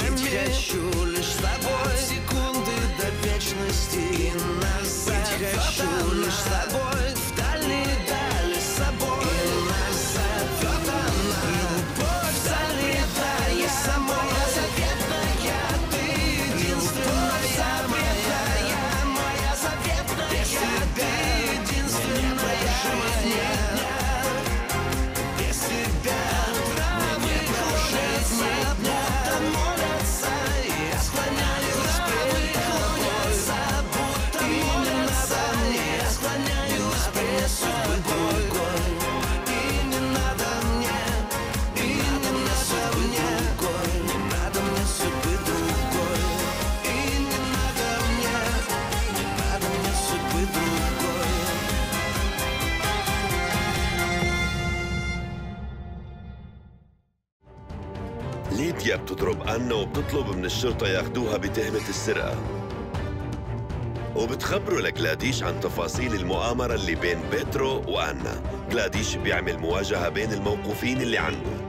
Ведь хочу лишь с тобой от секунды до вечности и назад. Ведь хочу лишь с тобой в дальние дали с собой и назад. Вот она, любовь залетая самой заветная. Ты единственная моя заветная. Без тебя единственная моя. Без тебя травы кружатся, будто молятся. Я склоняюсь пред тобой, будто молятся. Я склоняюсь пред тобой. И не надо мне, и не надо мне, не надо мне судьбы другой. И не надо мне, не надо мне судьбы другой. ليديا بتضرب أنا وبتطلب من الشرطة ياخدوها بتهمة السرقة، وبتخبروا لجلاديش عن تفاصيل المؤامرة اللي بين بيترو وأنا. جلاديش بيعمل مواجهة بين الموقوفين اللي عنده.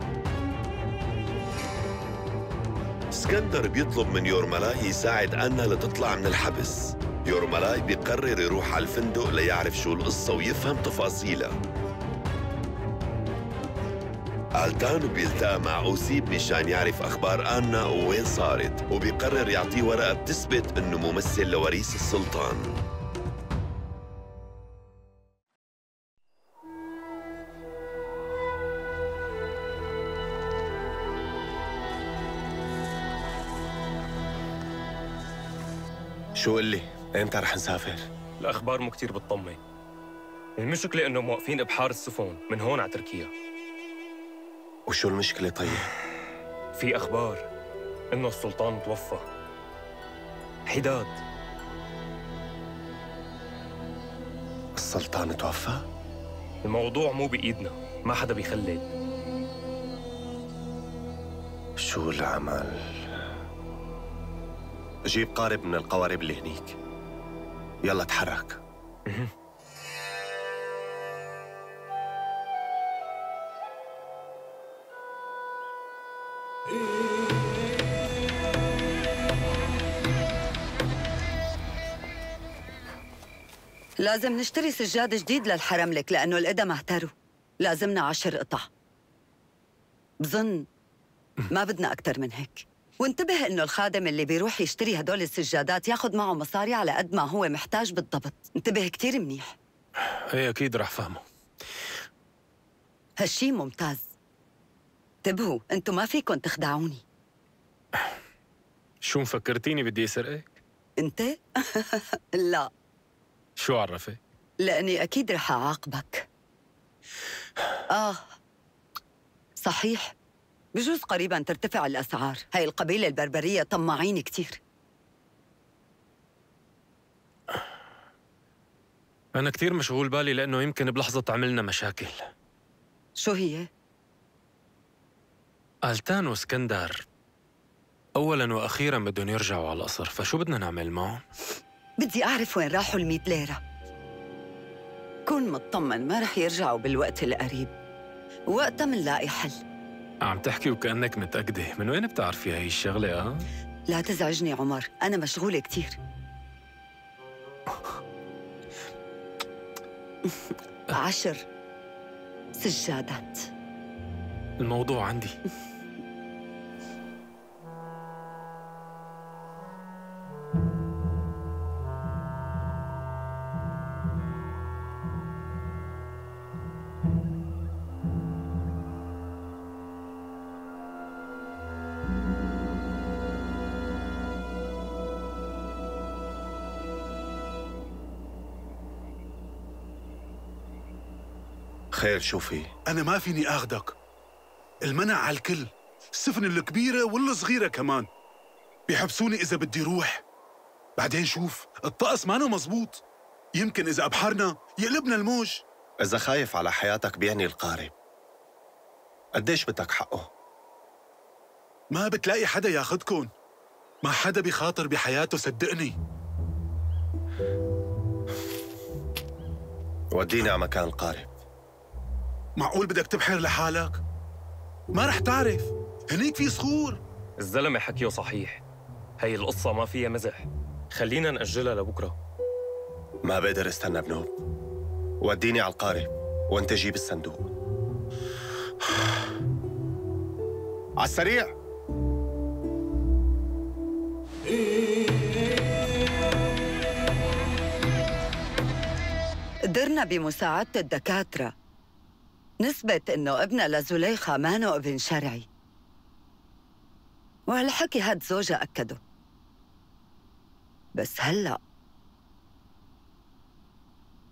اسكندر بيطلب من يورمالاي يساعد أنا لتطلع من الحبس. يورمالاي بيقرر يروح على الفندق ليعرف شو القصة ويفهم تفاصيلها. ألتان بيلتقى مع أوسيب مشان يعرف أخبار آنا ووين صارت، وبيقرر يعطيه ورقة بتثبت إنه ممثل لوريث السلطان. شو قل لي؟ إمتى رح نسافر؟ الأخبار مو كتير بتطمن. المشكلة إنه موقفين بحار السفن من هون على تركيا. وشو المشكلة طيب؟ في أخبار إنه السلطان توفى. حداد. السلطان توفى؟ الموضوع مو بإيدنا، ما حدا بيخلد. شو العمل؟ جيب قارب من القوارب اللي هنيك. يلا تحرك. لازم نشتري سجاد جديد للحرملك لأنه القدم اهتروا. لازمنا 10 قطع. بظن ما بدنا أكتر من هيك. وانتبه إنه الخادم اللي بيروح يشتري هدول السجادات ياخد معه مصاري على قد ما هو محتاج بالضبط. انتبه كتير منيح. ايه أكيد رح فهمه. هالشي ممتاز. انتبهوا، انتوا ما فيكن تخدعوني. شو مفكرتيني بدي أسرقك؟ انت؟ لا. شو عرفك؟ لأني أكيد رح أعاقبك. صحيح، بجوز قريباً ترتفع الأسعار. هاي القبيلة البربرية طماعين كتير. أنا كتير مشغول بالي لأنه يمكن بلحظة تعملنا مشاكل. شو هي؟ ألتان واسكندر أولاً وأخيراً بدهم يرجعوا على القصر، فشو بدنا نعمل معهم؟ بدي أعرف وين راحوا ال100 ليرة. كون مطمن ما رح يرجعوا بالوقت القريب، وقتها منلاقي حل. عم تحكي وكأنك متأكدة، من وين بتعرفي هاي الشغلة؟ لا تزعجني عمر، أنا مشغولة كتير. 10 سجادات. الموضوع عندي. خير شو في؟ أنا ما فيني آخدك. المنع على الكل، السفن الكبيرة والصغيرة كمان. بيحبسوني إذا بدي روح. بعدين شوف، الطقس مانو مزبوط. يمكن إذا أبحرنا يقلبنا الموج. إذا خايف على حياتك بيعني القارب. قديش بدك حقه؟ ما بتلاقي حدا ياخدكن. ما حدا بيخاطر بحياته صدقني. وديني على مكان القارب. معقول بدك تبحر لحالك؟ ما رح تعرف. هنيك في صخور. الزلمة حكيه صحيح، هي القصة ما فيها مزح. خلينا نأجلها لبكرة. ما بقدر استنى بنوب. وديني على القارب وانت جيب الصندوق. على السريع. قدرنا بمساعدة الدكاترة نثبت إنه ابنها لزليخة مانو ابن شرعي، وهالحكي هاد زوجها أكده. بس هلأ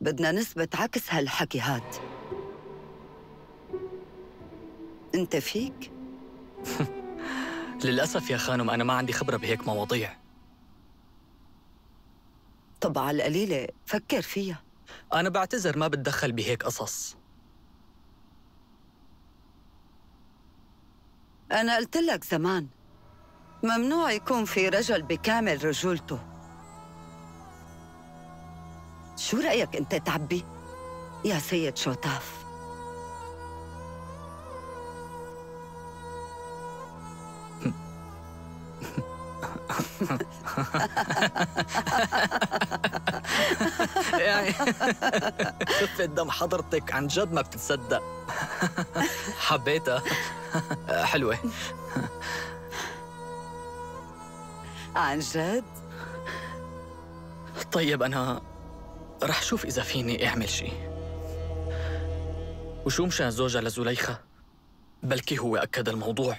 بدنا نثبت عكس هالحكي هاد. انت فيك؟ للأسف يا خانم أنا ما عندي خبرة بهيك مواضيع. طب على القليلة فكر فيها. أنا بعتذر، ما بتدخل بهيك قصص. أنا قلت لك زمان ممنوع يكون في رجل بكامل رجولته. شو رأيك أنت تعبي يا سيد شوتاف؟ يعني خفة دم حضرتك عن جد ما بتتصدق. حبيتها. حلوة. عن جد؟ طيب أنا رح شوف إذا فيني أعمل شي. وشو مشان زوجها لزليخة؟ بلكي هو أكد الموضوع.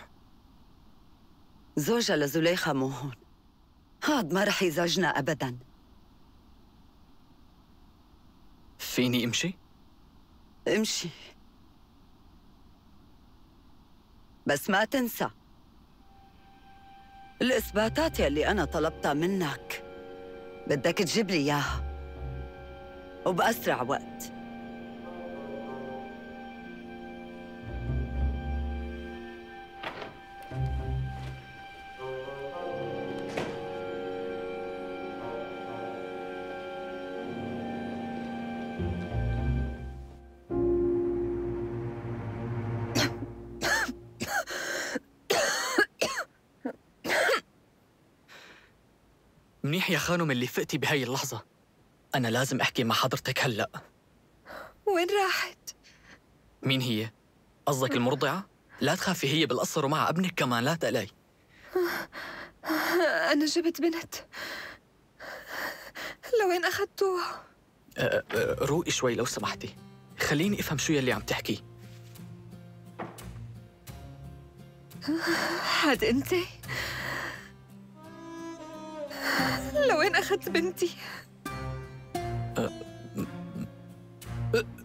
زوجها لزليخة مو هون، هاد ما رح يزعجنا أبداً. فيني أمشي؟ امشي، بس ما تنسى الإثباتات يلي أنا طلبتها منك بدك تجيب لي إياها وبأسرع وقت. منيح يا خانم اللي فقتي بهاي اللحظة. أنا لازم أحكي مع حضرتك هلأ. وين راحت؟ مين هي؟ قصدك المرضعة؟ لا تخافي، هي بالقصر ومع ابنك كمان، لا تقلقي. أنا جبت بنت، لوين أخذتوها؟ روقي شوي لو سمحتي، خليني أفهم شو يلي عم تحكي. حد أنت؟ لوين أخذت بنتي؟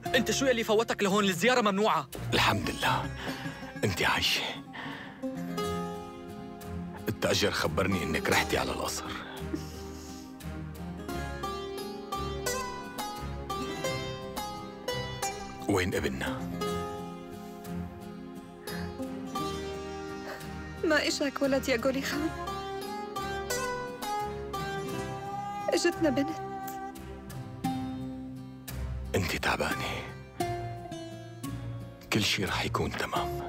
أنت شو يلي فوتك لهون؟ الزيارة ممنوعة. الحمد لله أنت عايشة. التاجر خبرني إنك رحتي على القصر. وين ابننا؟ ما إجاك ولد يا قولي خان، اجتنا بنت. أنت تعبانة، كل شي رح يكون تمام،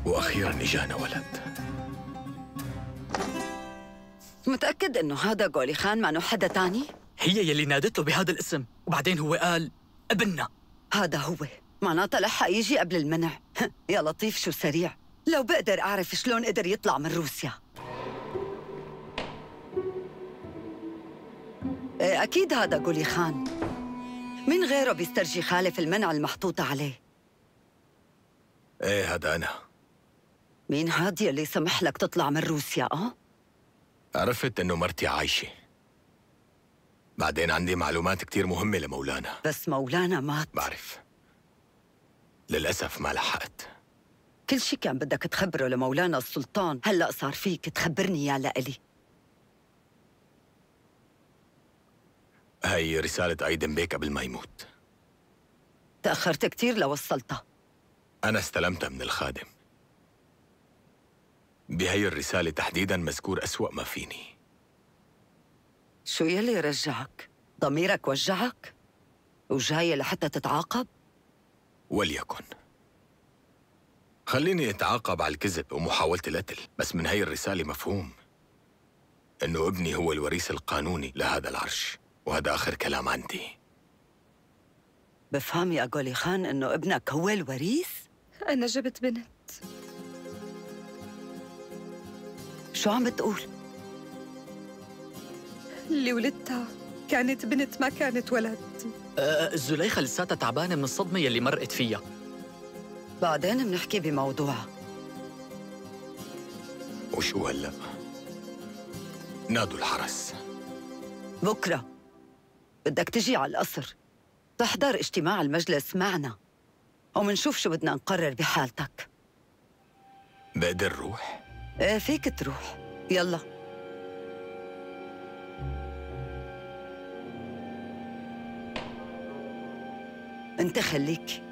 وأخيراً إجانا ولد. متأكد إنه هذا قولي خان ما حدا تاني؟ هي يلي نادت له بهذا الاسم، وبعدين هو قال ابننا. هذا هو، معناتها لحق يجي قبل المنع. يا لطيف شو سريع. لو بقدر أعرف شلون قدر يطلع من روسيا. أكيد هذا قولي خان، مين غيره بيسترجي خالف المنع المحطوطة عليه؟ إيه هذا أنا. مين هادي اللي سمح لك تطلع من روسيا؟ عرفت إنه مرتي عايشة، بعدين عندي معلومات كتير مهمة لمولانا. بس مولانا مات. بعرف، للأسف ما لحقت. كل شي كان بدك تخبره لمولانا السلطان، هلأ صار فيك تخبرني يا لإلي. هاي رسالة أيدن بيك قبل ما يموت. تأخرت كتير لوصلتها. أنا استلمتها من الخادم. بهاي الرسالة تحديداً مذكور أسوأ ما فيني. شو يلي رجعك؟ ضميرك وجعك؟ وجاي لحتى تتعاقب؟ وليكن. خليني أتعاقب على الكذب ومحاولة القتل، بس من هاي الرسالة مفهوم إنه ابني هو الوريث القانوني لهذا العرش، وهذا آخر كلام عندي. بفهم يا غولي خان إنه ابنك هو الوريث؟ أنا جبت بنت. شو عم بتقول؟ اللي ولدتها كانت بنت، ما كانت ولد. زليخة لساتها تعبانة من الصدمة يلي مرقت فيها. بعدين بنحكي بموضوعها. وشو هلأ؟ نادوا الحرس. بكرة بدك تجي على القصر تحضر اجتماع المجلس معنا ومنشوف شو بدنا نقرر بحالتك. بقدر روح؟ ايه فيك تروح، يلا. انت خليك.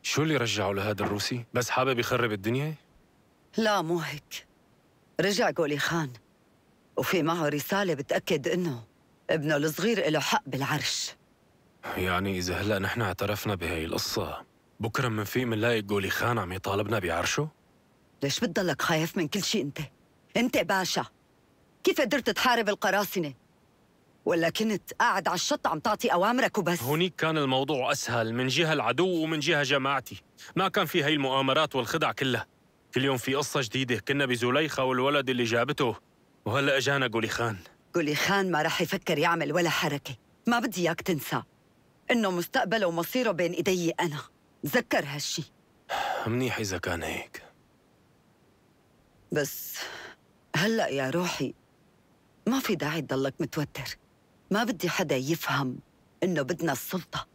شو اللي رجعه لهذا الروسي؟ بس حابب يخرب الدنيا؟ لا مو هيك. رجع غولي خان وفي معه رسالة بتأكد إنه ابنه الصغير له حق بالعرش. يعني إذا هلأ نحن اعترفنا بهاي القصة، بكرة منفيق منلاقي غولي خان عم يطالبنا بعرشه؟ ليش بتضلك خايف من كل شيء أنت؟ أنت باشا، كيف قدرت تحارب القراصنة؟ ولا كنت قاعد على الشط عم تعطي أوامرك وبس؟ هونيك كان الموضوع أسهل، من جهة العدو ومن جهة جماعتي. ما كان في هاي المؤامرات والخدع كلها. كل يوم في قصة جديدة. كنا بزليخة والولد اللي جابته، وهلأ اجانا غولي خان. غولي خان ما رح يفكر يعمل ولا حركة. ما بدي إياك تنسى إنه مستقبله ومصيره بين إيدي أنا. تذكر هالشي. منيح إذا كان هيك. بس هلأ يا روحي ما في داعي تضلك متوتر. ما بدي حدا يفهم إنه بدنا السلطة.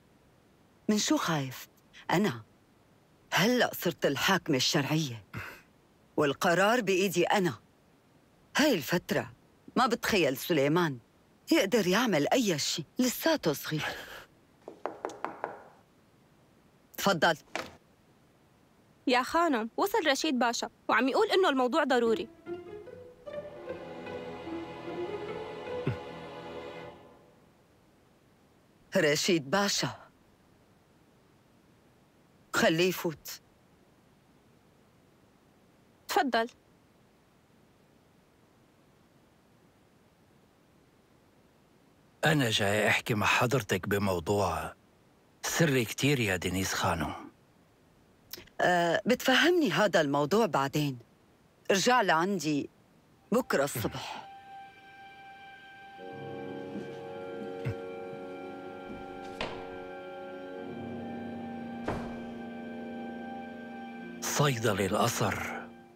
من شو خايف؟ أنا هلأ صرت الحاكمة الشرعية والقرار بإيدي أنا. هاي الفترة ما بتخيل سليمان يقدر يعمل أي شيء، لساته صغير. تفضل. يا خانم، وصل رشيد باشا وعم يقول إنه الموضوع ضروري. رشيد باشا، خليه يفوت. تفضل. أنا جاي أحكي مع حضرتك بموضوع سري كتير يا دينيس خانم. بتفهمني هذا الموضوع بعدين. ارجع لعندي بكرة الصبح. صيدلي القصر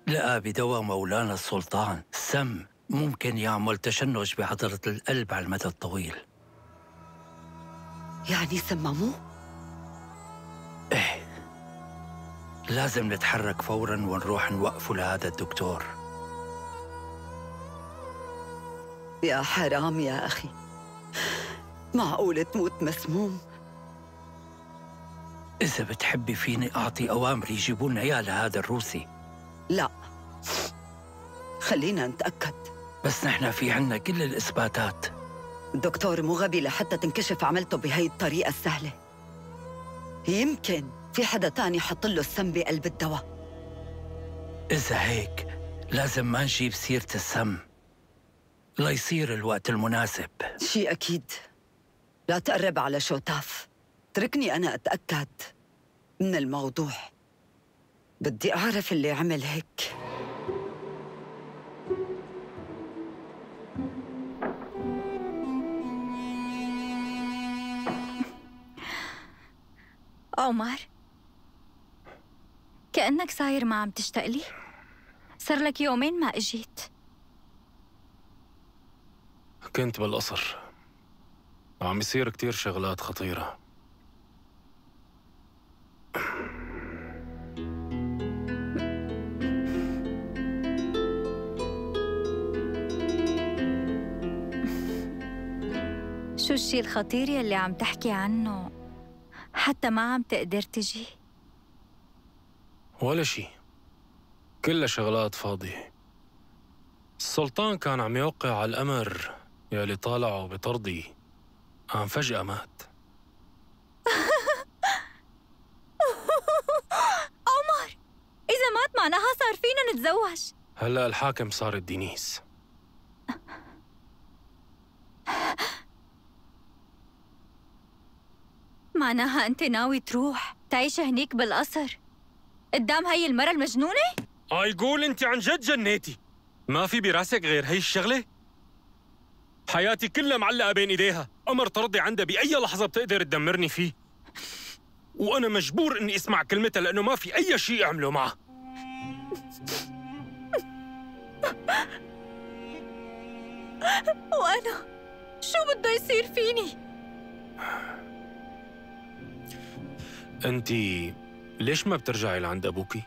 لقى بدواء مولانا السلطان سم ممكن يعمل تشنج بعضلة القلب على المدى الطويل. يعني سمموه؟ إيه، لازم نتحرك فوراً ونروح نوقفه لهذا الدكتور. يا حرام يا أخي، معقولة تموت مسموم؟ إذا بتحبي فيني أعطي أوامر يجيبوا لنا إياه لهذا الروسي. لا، خلينا نتأكد. بس نحن في عنا كل الإثباتات. الدكتور مو غبي لحتى تنكشف عملته بهي الطريقة السهلة. يمكن في حدا تاني حط له السم بقلب الدواء. إذا هيك لازم ما نجيب سيرة السم ليصير الوقت المناسب. شي أكيد. لا تقرب على شوتاف، اتركني أنا أتأكد من الموضوع. بدي أعرف اللي عمل هيك. عمر، كأنك صاير ما عم تشتاق لي. صار لك يومين ما اجيت. كنت بالقصر، عم يصير كتير شغلات خطيرة. شو الشي الخطير يلي عم تحكي عنه حتى ما عم تقدر تجي؟ ولا شي. كلها شغلات فاضية. السلطان كان عم يوقع على الأمر يلي طالعه بطردي، قام فجأة مات. عمر، إذا مات معناها صار فينا نتزوج. هلأ الحاكم صارت دينيس. معناها أنت ناوي تروح تعيش هنيك بالقصر قدام هي المرة المجنونة؟ يقول أنت عن جد جنيتي. ما في براسك غير هي الشغلة؟ حياتي كلها معلقة بين إيديها، أمر طردي عندها بأي لحظة بتقدر تدمرني فيه، وأنا مجبور إني أسمع كلمتها لأنه ما في أي شيء أعمله معها. وأنا شو بده يصير فيني؟ أنت ليش ما بترجعي لعند أبوكي؟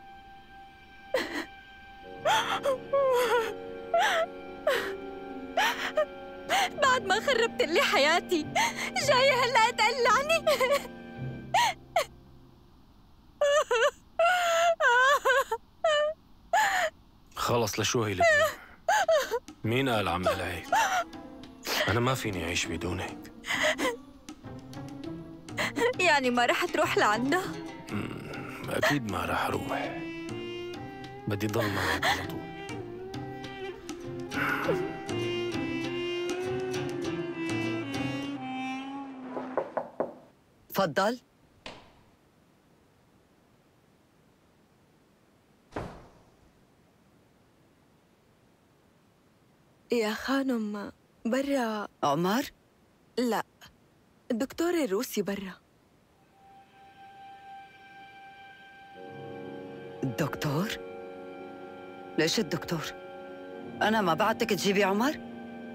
بعد ما خربت لي حياتي جاي هلا تقلعني؟ خلص لشو هي مين قال عمل هيك؟ أنا ما فيني أعيش بدونك. يعني ما رح تروح لعندها؟ أكيد ما رح أروح، بدي ضل معك على طول. تفضل. يا خانم برا. عمر؟ لا، الدكتور الروسي برا. الدكتور؟ ليش الدكتور؟ أنا ما بعتك تجيبي عمر؟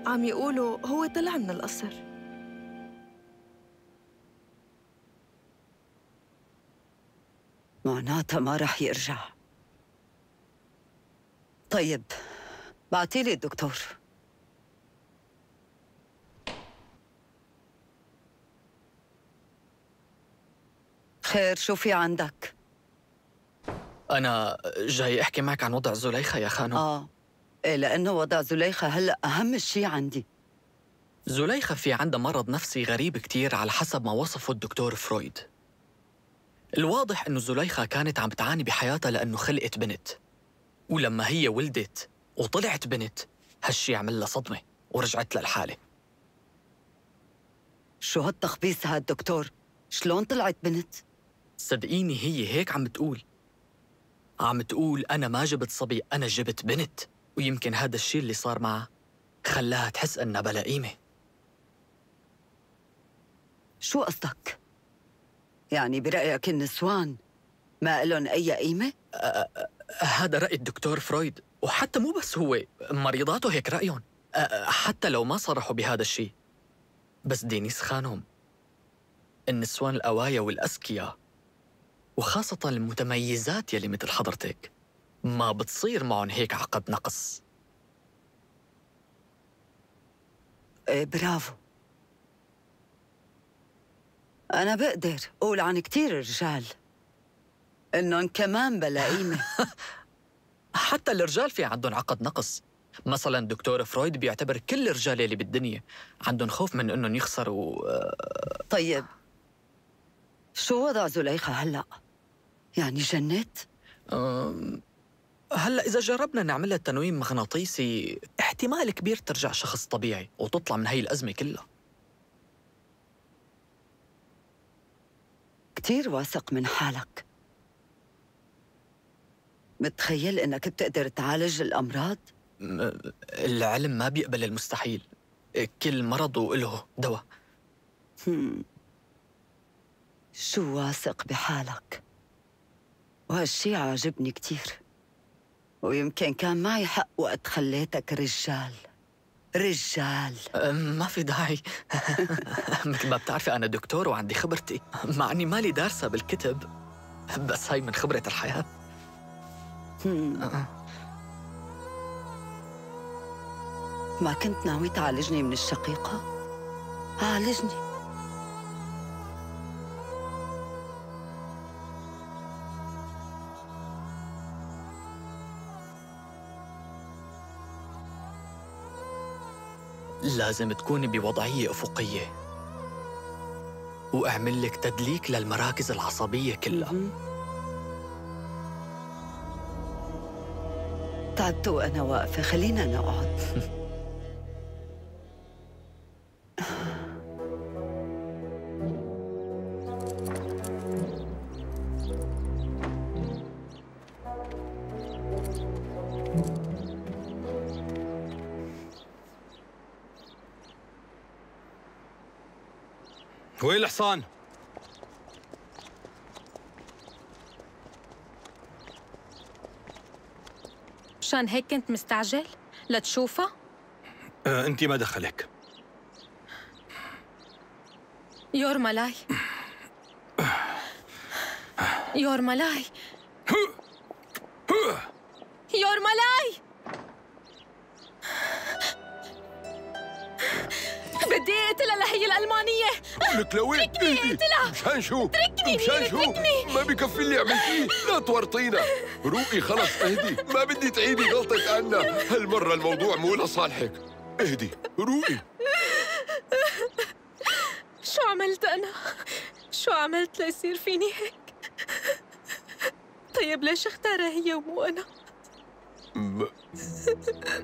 عم يقولوا هو طلع من القصر. معناتها ما رح يرجع. طيب بعتيلي الدكتور. خير، شو في عندك؟ أنا جاي أحكي معك عن وضع زليخة يا خانم. إيه، لأنه وضع زليخة هلأ أهم شيء عندي. زليخة في عندها مرض نفسي غريب كتير على حسب ما وصفه الدكتور فرويد. الواضح إنه زليخة كانت عم تعاني بحياتها لأنه خلقت بنت، ولما هي ولدت وطلعت بنت هالشي عمل لها صدمة ورجعت لها الحالة. شو هالتخبيص هاد دكتور؟ شلون طلعت بنت؟ صدقيني هي هيك عم تقول أنا ما جبت صبي، أنا جبت بنت، ويمكن هذا الشيء اللي صار معها خلاها تحس إنها بلا قيمة. شو قصدك؟ يعني برأيك النسوان ما إلهم أي قيمة؟ هذا رأي الدكتور فرويد، وحتى مو بس هو، مريضاته هيك رأيهم، حتى لو ما صرحوا بهذا الشيء. بس دينيس خانم، النسوان الأوايا والأذكياء وخاصة المتميزات يلي مثل حضرتك ما بتصير معهم هيك عقد نقص. إيه، برافو. أنا بقدر أقول عن كتير رجال إنهم كمان بلا قيمة. حتى الرجال في عندهم عقد نقص. مثلا دكتور فرويد بيعتبر كل الرجال اللي بالدنيا عندهم خوف من إنهم يخسروا. طيب شو وضع زليخة هلأ؟ يعني جنت؟ هلأ إذا جربنا نعملها تنويم مغناطيسي احتمال كبير ترجع شخص طبيعي وتطلع من هاي الأزمة كلها. كتير واثق من حالك. متخيل إنك بتقدر تعالج الأمراض؟ العلم ما بيقبل المستحيل، كل مرض وله دواء. شو واثق بحالك، وهالشي عاجبني كتير. ويمكن كان معي حق وقت خليتك رجال. ما في داعي. مثل ما بتعرفي أنا دكتور وعندي خبرتي، مع أني مالي دارسة بالكتب، بس هاي من خبرة الحياة. ما كنت ناوي تعالجني من الشقيقة؟ عالجني. لازم تكوني بوضعية أفقية، وأعمل لك تدليك للمراكز العصبية كلها. تعبت وأنا واقفة، خلينا نقعد. وين الحصان؟ مشان هيك كنت مستعجل لتشوفها؟ أنت ما دخلك. يور ملاي يور ملاي يور ملاي، بدي اقتلها لهي الألمانية. لك لوين؟ اتركني اقتلها. مشان شو؟ اتركني مشان شو؟ اتركني. ما بكفي اللي عملتيه، لا تورطينا. روقي خلص اهدي، ما بدي تعيدي غلطة عنا، هالمرة الموضوع مو لصالحك. اهدي، روقي. شو عملت أنا؟ شو عملت ليصير فيني هيك؟ طيب ليش اختارها هي ومو أنا؟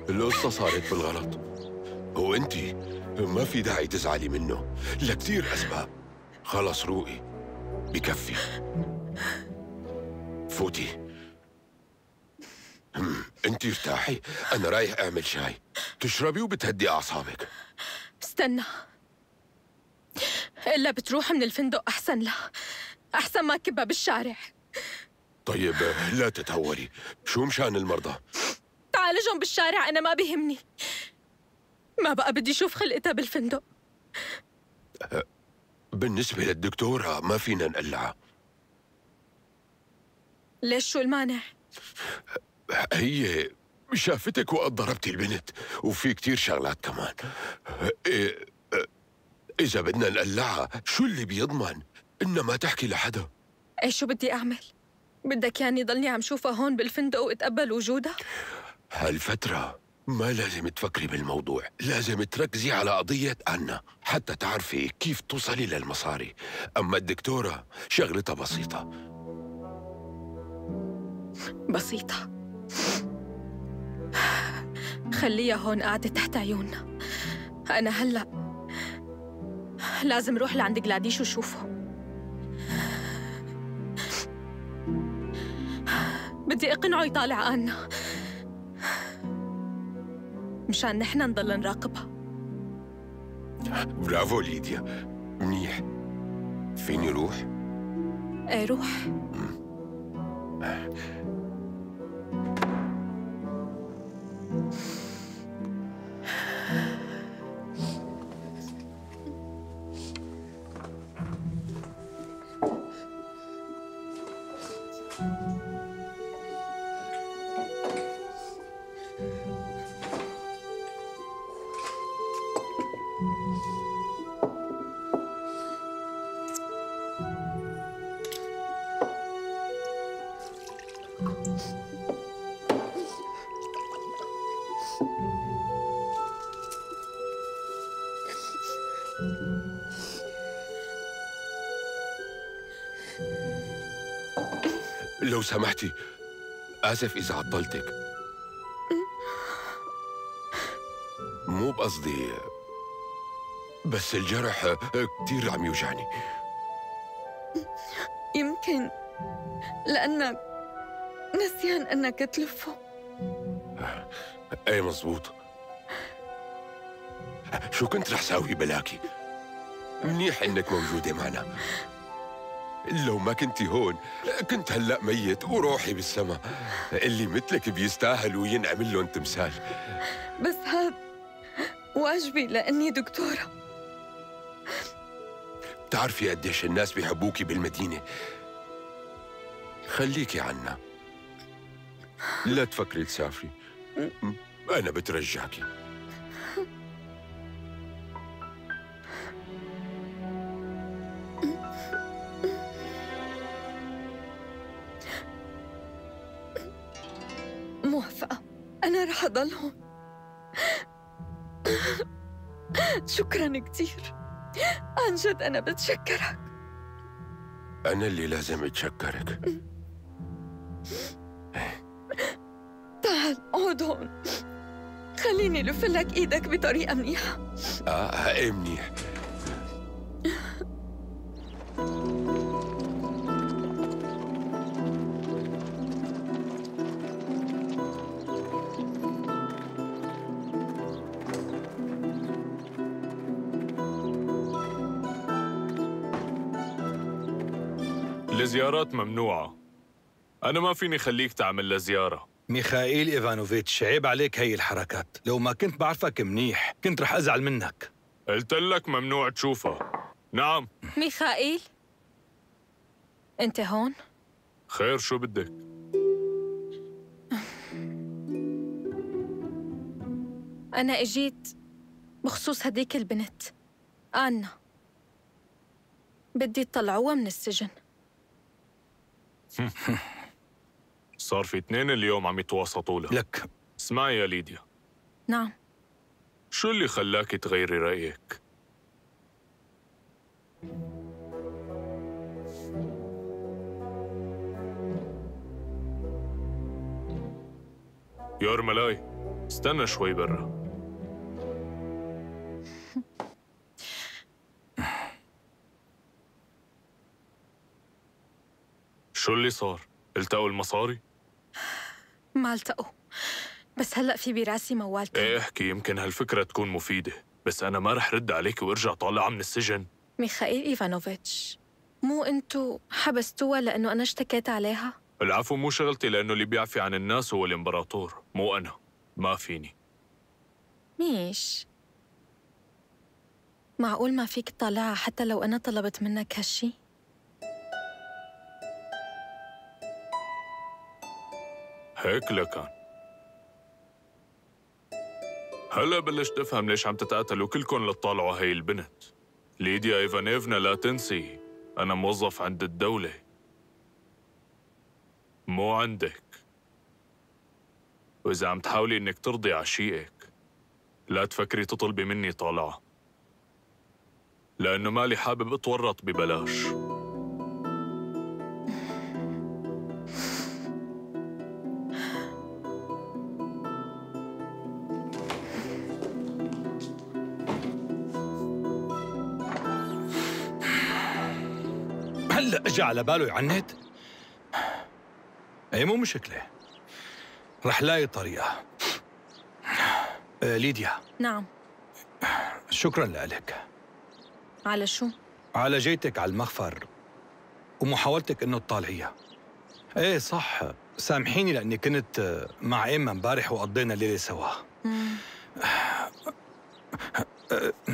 القصة صارت بالغلط. هو انت ما في داعي تزعلي منه، لكتير أسباب. خلص روقي، بكفي. فوتي. انت ارتاحي، أنا رايح أعمل شاي تشربي وبتهدي أعصابك. استنى، إلا بتروح من الفندق أحسن لها، أحسن ما كبها بالشارع. طيب لا تتهوري، شو مشان المرضى؟ تعالجهم بالشارع، أنا ما بيهمني. ما بقى بدي أشوف خلقتها بالفندق. بالنسبة للدكتورة ما فينا نقلعها. ليش، شو المانع؟ هي شافتك وقت ضربتي البنت، وفي كتير شغلات كمان. إذا بدنا نقلعها شو اللي بيضمن إنها ما تحكي لحدا؟ إيه شو بدي أعمل؟ بدك يعني ضلني عم شوفها هون بالفندق واتقبل وجودها؟ هالفترة ما لازم تفكري بالموضوع، لازم تركزي على قضية أنا حتى تعرفي كيف توصلي للمصاري. أما الدكتورة شغلتها بسيطة. بسيطة؟ خليها هون قاعدة تحت عيوننا. أنا هلأ لازم روح لعند جلاديش وشوفه. بدي أقنعه يطالع آنا مشان نحن نضل نراقبها. برافو ليديا، منيح. فيني روح؟ ايه روح. لو سمحتي، آسف إذا عطلتك. مو بقصدي، بس الجرح كتير عم يوجعني. يمكن لأنك نسيان أنك تلفه. ايه مزبوط. شو كنت رح ساوي بلاكي؟ منيح انك موجودة معنا. لو ما كنتي هون كنت هلأ ميت وروحي بالسما. اللي مثلك بيستاهل وينعمل لهم تمثال. بس هاد واجبي لأني دكتورة. بتعرفي قديش الناس بيحبوكي بالمدينة. خليكي عنا، لا تفكري تسافري. أنا بترجاكي. موافقة، أنا رح أضل هون. شكراً كتير. عن جد أنا بتشكرك. أنا اللي لازم أتشكرك. تعال اقعد هون، خليني لفلك إيدك بطريقة منيحة. إيه منيح. الزيارات ممنوعة. أنا ما فيني خليك تعمل لها زيارة. ميخائيل إيفانوفيتش، عيب عليك هي الحركات. لو ما كنت بعرفك منيح كنت رح أزعل منك. قلت لك ممنوع تشوفها. نعم. ميخائيل، أنت هون؟ خير، شو بدك؟ أنا إجيت بخصوص هديك البنت آنا، بدي تطلعوها من السجن. صار في 2 اليوم عم يتواسطوا لها. لك اسمعي يا ليديا. نعم. شو اللي خلاك تغيري رأيك؟ يورملاي، استنى شوي برا. شو اللي صار؟ التقوا المصاري؟ ما التقوا، بس هلأ في براسي موال تاني. ايه احكي، يمكن هالفكرة تكون مفيدة، بس أنا ما رح رد عليك وارجع طالعة من السجن. ميخائيل إيفانوفيتش، مو انتو حبستوها لأنه أنا اشتكيت عليها؟ العفو، مو شغلتي، لأنه اللي بيعفي عن الناس هو الإمبراطور، مو أنا. ما فيني. ميش معقول ما فيك تطلعها حتى لو أنا طلبت منك هالشي؟ هيك لكان. هلا بلشت افهم ليش عم تتقاتلوا كلكن لتطالعوا هي البنت. ليديا ايفانيفنا، لا تنسي انا موظف عند الدولة، مو عندك. واذا عم تحاولي انك ترضي عشيقك لا تفكري تطلبي مني طالعة، لانه مالي حابب اتورط ببلاش. هلا اجى على باله يعند؟ ايه مو مشكلة، رح لاقي طريقة. ليديا. نعم. شكراً لك. على شو؟ على جيتك على المخفر ومحاولتك انه تطالعيها. ايه صح، سامحيني لاني كنت مع ايما امبارح وقضينا الليلة سوا.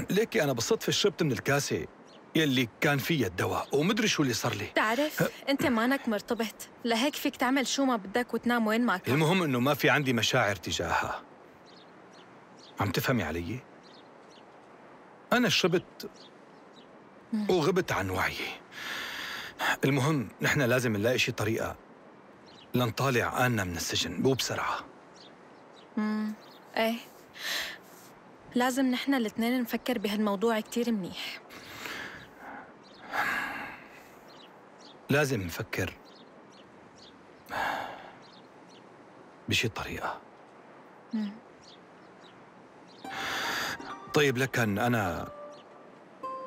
ليكي انا بالصدفة شربت من الكاسة يلي كان فيها الدواء ومدري شو اللي صار لي. تعرف انت مانك مرتبط، لهيك فيك تعمل شو ما بدك وتنام وين ما كان. المهم انه ما في عندي مشاعر تجاهها. عم تفهمي علي؟ انا شربت وغبت عن وعيي. المهم نحن لازم نلاقي شي طريقة لنطالع آنا من السجن وبسرعة. ايه لازم نحن الاثنين نفكر بهالموضوع كتير منيح. لازم نفكر بشي طريقة. طيب لكن أنا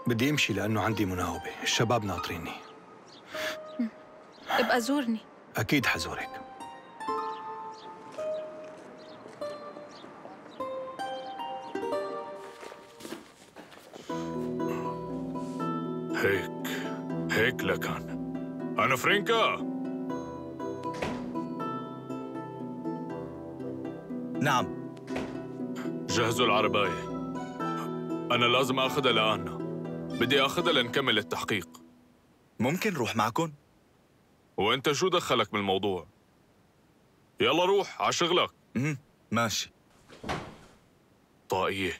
بدي أمشي لأنه عندي مناوبة، الشباب ناطريني. ابقى زورني. أكيد حزورك. هيك لكان. أنا فرينكا. نعم. جهزوا العرباية، أنا لازم أخذها لآنا، بدي أخذها لنكمل التحقيق. ممكن روح معكم؟ وأنت شو دخلك بالموضوع؟ يلا روح على شغلك. ماشي. طاقية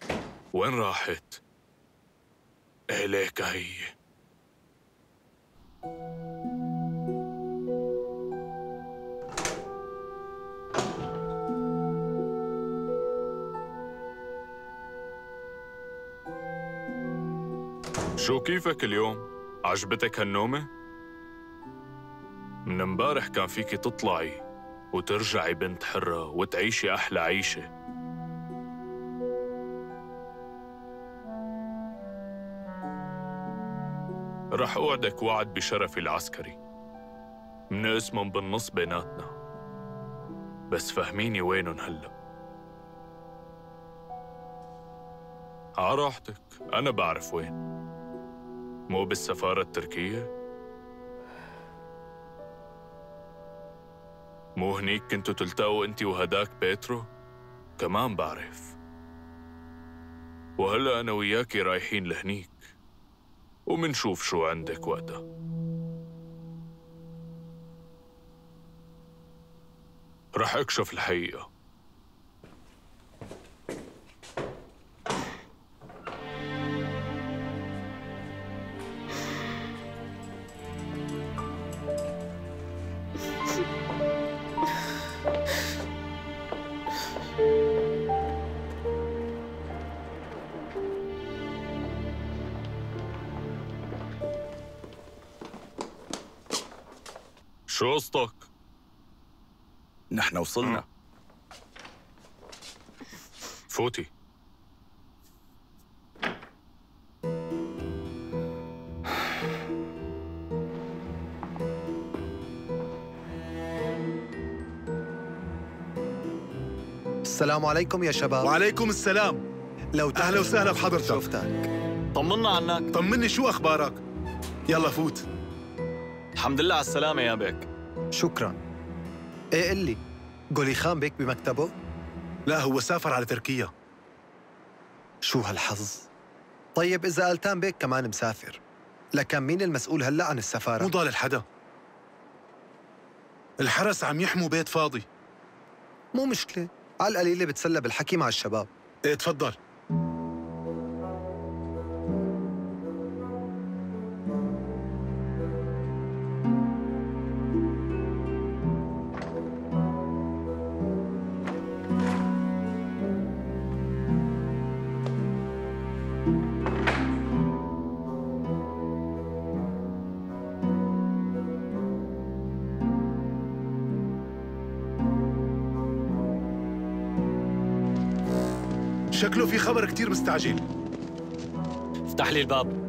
وين راحت؟ إليك هي. شو كيفك اليوم؟ عجبتك هالنومة؟ من امبارح كان فيكي تطلعي وترجعي بنت حرة وتعيشي أحلى عيشة. رح أوعدك وعد بشرفي العسكري، منقسمن بالنص بيناتنا، بس فهميني وينن هلأ. عراحتك، أنا بعرف وين. مو بالسفارة التركية؟ مو هنيك كنتوا تلتقوا انتي وهداك بيترو؟ كمان بعرف. وهلأ أنا وياكي رايحين لهنيك ومنشوف شو عندك وقتها. رح أكشف الحقيقة. شو قصتك؟ نحن وصلنا. فوتي. السلام عليكم يا شباب. وعليكم السلام. لو أهلا وسهلا بحضرتك. شفتك. طمنا عنك. طمني، شو أخبارك؟ يلا فوت. الحمد لله على السلامة يا بيك. شكراً. إيه قل لي، غولي خان بيك بمكتبه؟ لا، هو سافر على تركيا. شو هالحظ؟ طيب إذا آلتان بيك كمان مسافر، لكن مين المسؤول هلأ عن السفارة؟ مو ضال حدا. الحرس عم يحموا بيت فاضي. مو مشكلة، على القليلة بتسلى بالحكي مع الشباب. إيه تفضل. شكله في خبر كتير مستعجل. افتح لي الباب.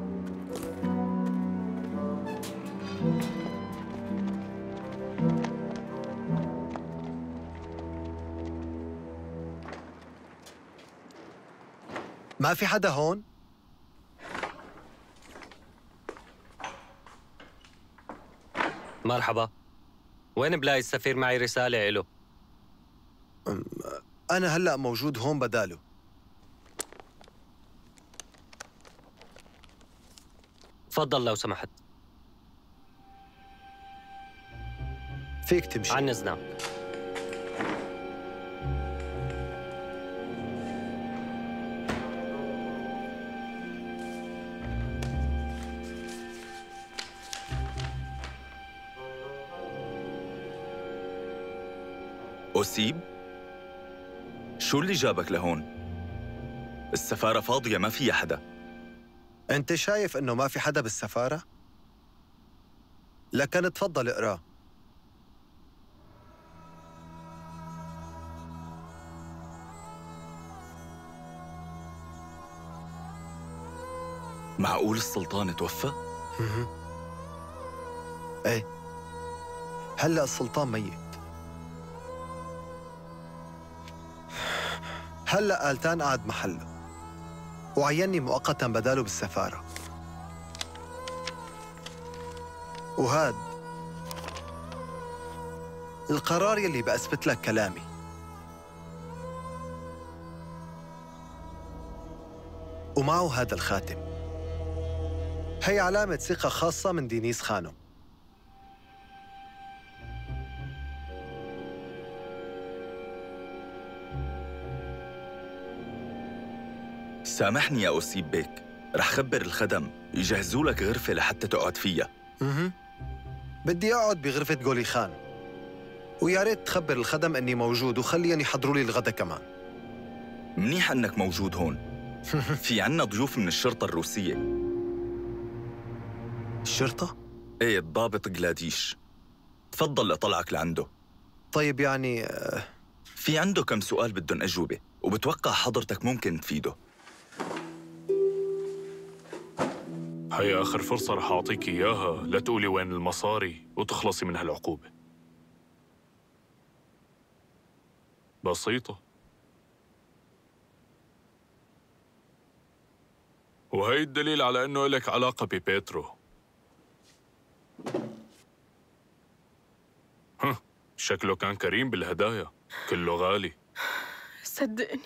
ما في حدا هون؟ مرحبا. وين بلاقي السفير؟ معي رسالة إله. أنا هلأ موجود هون بداله. تفضل لو سمحت. فيك تمشي. عن إذنك. أوسيب؟ شو اللي جابك لهون؟ السفارة فاضية ما فيها حدا. أنت شايف إنه ما في حدا بالسفارة؟ لكن تفضل اقراه. معقول السلطان توفى؟ ايه، هلأ السلطان ميت. هلأ آلتان قاعد محله وعيني مؤقتاً بداله بالسفارة. وهاد القرار يلي بأثبت لك كلامي. ومعه هذا الخاتم. هي علامة ثقة خاصة من دينيس خانم. سامحني يا أوسيب بيك، رح خبر الخدم يجهزوا لك غرفة لحتى تقعد فيها. بدي أقعد بغرفة غولي خان، ويا ريت تخبر الخدم إني موجود وخليهم يحضروا لي الغدا كمان. منيح إنك موجود هون. في عنا ضيوف من الشرطة الروسية. الشرطة؟ ايه، الضابط جلاديش. تفضل لأطلعك لعنده. طيب يعني في عنده كم سؤال بدهم أجوبة، وبتوقع حضرتك ممكن تفيده. هي آخر فرصة رح أعطيك إياها لا تقولي وين المصاري وتخلصي من هالعقوبة. بسيطة. وهي الدليل على إنه إلك علاقة ببيترو. شكله كان كريم بالهدايا، كله غالي. صدقني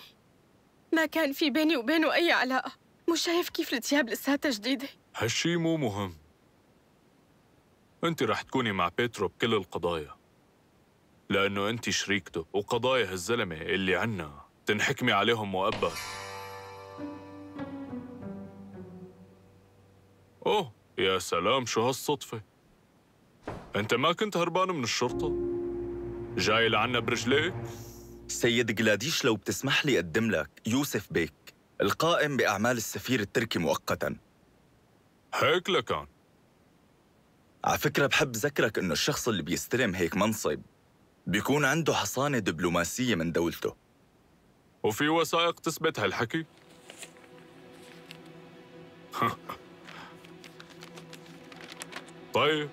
ما كان في بيني وبينه أي علاقة. مو شايف كيف التياب لساتها جديدة؟ هالشي مو مهم. أنت رح تكوني مع بيترو بكل القضايا، لأنه أنت شريكته، وقضايا هالزلمة اللي عنا تنحكمي عليهم مؤبد. أوه يا سلام، شو هالصدفة؟ أنت ما كنت هربان من الشرطة؟ جاي لعنا برجليك؟ سيد جلاديش، لو بتسمح لي أقدم لك يوسف بيك، القائم بأعمال السفير التركي مؤقتاً. هيك لكان. على فكرة بحب ذكرك إنه الشخص اللي بيستلم هيك منصب بيكون عنده حصانة دبلوماسية من دولته. وفي وثائق تثبت هالحكي؟ طيب.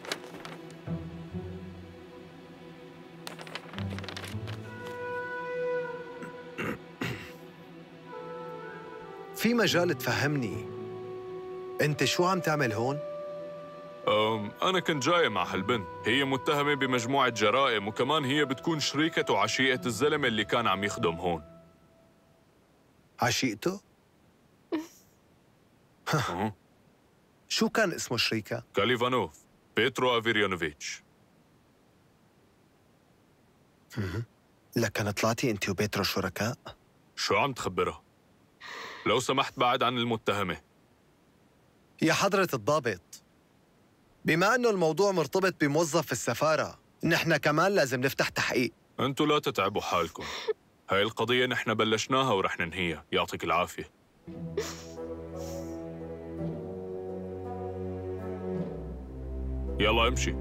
في مجال تفهمني انت شو عم تعمل هون؟ أنا كنت جاي مع هالبنت، هي متهمة بمجموعة جرائم، وكمان هي بتكون شريكة وعشيقة الزلمة اللي كان عم يخدم هون. عشيقته؟ شو كان اسمه شريكة؟ كاليفانوف، بيترو أفيريانوفيتش. لكن طلعتي انت وبيترو شركاء؟ شو عم تخبرها؟ لو سمحت بعد عن المتهمة. يا حضرة الضابط، بما انه الموضوع مرتبط بموظف في السفارة، نحن كمان لازم نفتح تحقيق. انتوا لا تتعبوا حالكم، هاي القضية نحن بلشناها ورح ننهيها، يعطيك العافية. يلا امشي.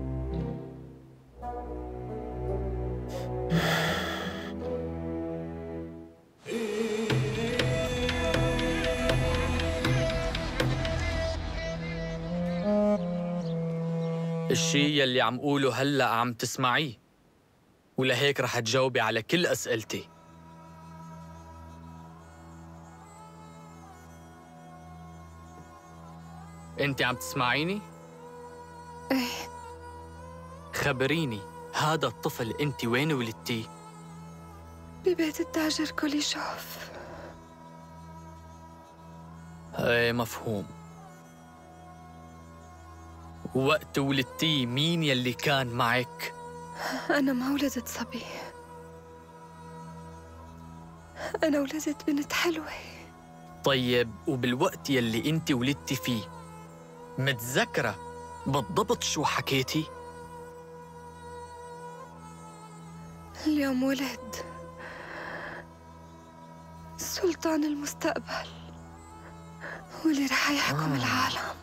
الشي يلي عم قوله هلأ عم تسمعيه، ولهيك رح تجاوبي على كل أسئلتي. انت عم تسمعيني؟ ايه. خبريني، هذا الطفل انت وين ولدتيه؟ ببيت التاجر كوليشوف. ايه مفهوم. وقت ولدتيه مين يلي كان معك؟ أنا ما ولدت صبي، أنا ولدت بنت حلوة. طيب وبالوقت يلي انت ولدتي فيه متذكرة بالضبط شو حكيتي؟ اليوم ولد سلطان المستقبل واللي رح يحكم العالم.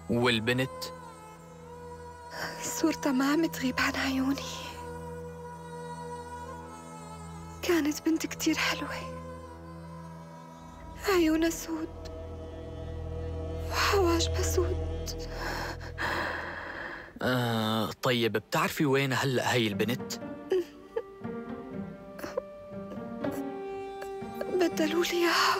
والبنت؟ صورتها ما عم تغيب عن عيوني. كانت بنت كتير حلوة، عيونها سود وحواجبها سود. طيب بتعرفي وين هلأ هي البنت؟ بدلوا لي اياها.